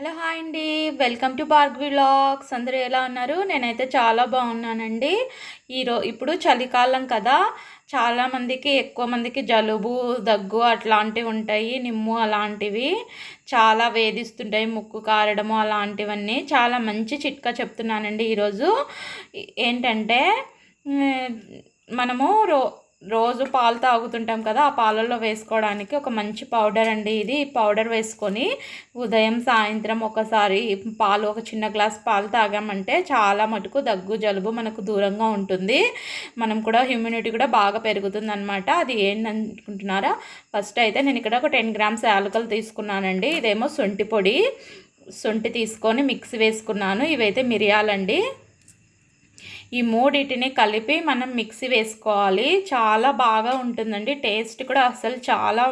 Hello hi అండి. Welcome to Bhargavi vlogs. అందరూ ఎలా ఉన్నారు? నేనైతే చాలా బాగున్నానండి. ఇప్పుడు చలికాలం కదా, చాలామందికి ఎక్కువ మందికి జలుబు దగ్గు అట్లాంటివి ఉంటాయి. నిమ్ము అలాంటివి చాలా వేధిస్తుంటాయి. ముక్కు కారడము అలాంటివన్నీ. చాలా మంచి చిట్కా చెప్తున్నానండి ఈరోజు. ఏంటంటే మనము రోజు పాలు తాగుతుంటాం కదా, ఆ పాలల్లో వేసుకోవడానికి ఒక మంచి పౌడర్ అండి ఇది. ఈ పౌడర్ వేసుకొని ఉదయం సాయంత్రం ఒకసారి ఒక చిన్న గ్లాస్ పాలు తాగామంటే చాలా మటుకు దగ్గు జలుబు మనకు దూరంగా ఉంటుంది. మనం కూడా ఇమ్యూనిటీ కూడా బాగా పెరుగుతుంది అనమాట. అది ఏంటనుకుంటున్నారా? ఫస్ట్ అయితే నేను ఇక్కడ ఒక 10 గ్రామ్స్ యాలకులు తీసుకున్నానండి. ఇదేమో శొంఠి పొడి, శొంఠి తీసుకొని మిక్సీ వేసుకున్నాను. ఇవైతే మిరియాలండి. ఈ మూడింటిని కలిపి మనం మిక్సీ వేసుకోవాలి. చాలా బాగా ఉంటుందండి. టేస్ట్ కూడా అసలు చాలా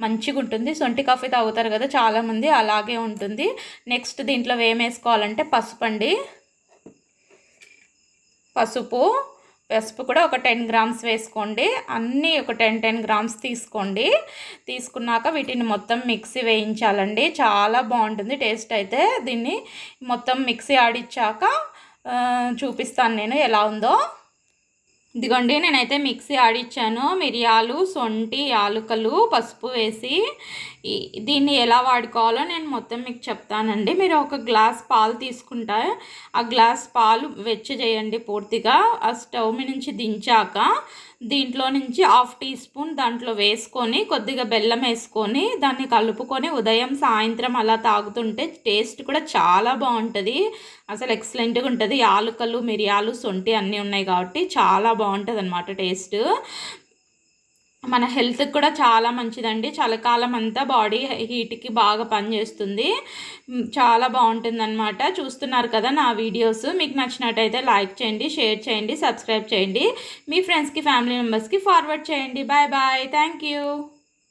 మంచిగా ఉంటుంది. సొంటి కాఫీ తాగుతారు కదా చాలామంది, అలాగే ఉంటుంది. నెక్స్ట్ దీంట్లో ఏం వేసుకోవాలంటే పసుపు అండి. పసుపు కూడా ఒక 10 గ్రామ్స్ వేసుకోండి. అన్నీ ఒక 10 గ్రామ్స్ తీసుకోండి. తీసుకున్నాక వీటిని మొత్తం మిక్సీ వేయించాలండి. చాలా బాగుంటుంది టేస్ట్ అయితే. దీన్ని మొత్తం మిక్సీ ఆడిచ్చాక చూపిస్తాను నేను ఎలా ఉందో. ఇదిగోండి, నేనైతే మిక్సీ ఆడిచ్చాను. మిరియాలు, శొంఠి, యాలకులు, పసుపు వేసి దీన్ని ఎలా వాడుకోవాలో నేను మొత్తం మీకు చెప్తానండి. మీరు ఒక గ్లాస్ పాలు తీసుకుంటే ఆ గ్లాస్ పాలు వెచ్చ చేయండి పూర్తిగా. ఆ స్టవ్ మీద నుంచి దించాక దీంట్లో నుంచి 1/2 టీ స్పూన్ దాంట్లో వేసుకొని కొద్దిగా బెల్లం వేసుకొని దాన్ని కలుపుకొని ఉదయం సాయంత్రం అలా తాగుతుంటే టేస్ట్ కూడా చాలా బాగుంటుంది. అసలు ఎక్సలెంట్గా ఉంటుంది. యాలకులు, మిరియాలు, శొంఠి అన్నీ ఉన్నాయి కాబట్టి చాలా బాగుంటుంది అన్నమాట టేస్ట్. మన హెల్త్కి కూడా చాలా మంచిదండి. చలికాలం అంతా బాడీ హీట్కి బాగా పనిచేస్తుంది. చాలా బాగుంటుంది అనమాట. చూస్తున్నారు కదా నా వీడియోస్. మీకు నచ్చినట్టయితే లైక్ చేయండి, షేర్ చేయండి, సబ్స్క్రైబ్ చేయండి. మీ ఫ్రెండ్స్కి, ఫ్యామిలీ మెంబర్స్కి ఫార్వర్డ్ చేయండి. Bye bye. Thank you.